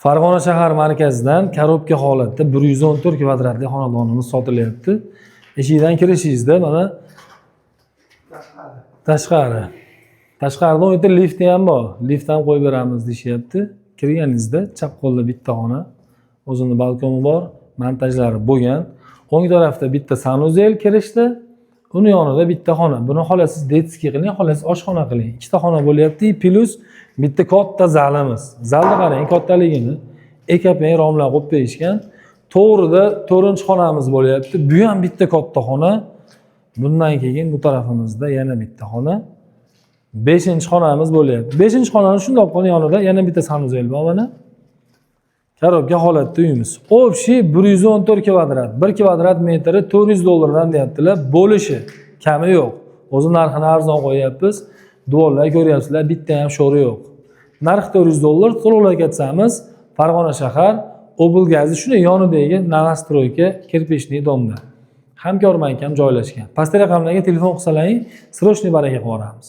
Farg'ona shahar markazidan korobka holatda 114 kvadratli xonadonimiz sotilyapti. Eshikdan kirishingizda mana tashqarida u yerda lifti ham bor. Lift ham qo'yib beramiz deyapti. Kirganingizda chap qo'lda bitta xona, o'zini balkoni bor, montajlari bo'lgan. O'ng tarafda bitta sanuzel kirishda, uni yonida bitta xona. Buni xolasiz detskiy qiling, xolasiz oshxona qiling. Ikkita xona bo'lyapti, plus bitta katta zalimiz. Zalni qarang, kattaligini ekapeng romlar qo'yib berishgan. To'g'rida 4-xonamiz bo'lyapti. Bu ham bitta katta xona. Bundan keyin bu tarafimizda yana bitta xona. 5-xonamiz bo'lyapti. 5-xonani shundoq qilib yonida yana bitta sanuzel bor mana. Korobka holatda uyimiz. Общий 114 kvadrat. 1 kvadrat metri $400 deyaptilar. Bo'lishi, kami yo'q. O'zi narxini arzon qo'yapmiz. Duvarlar ko'ryapsizlar, bitta ham sho'ri yo'q. Narx $400. To'lovlarga ketsangiz, Farg'ona shahar Oblgazi shuni yonidagi Novostroyka kirpishli domda. Hamkorbank ham joylashgan. Pastki raqamlarga telefon qilsalaring, srochniy baraka qilib yuboramiz.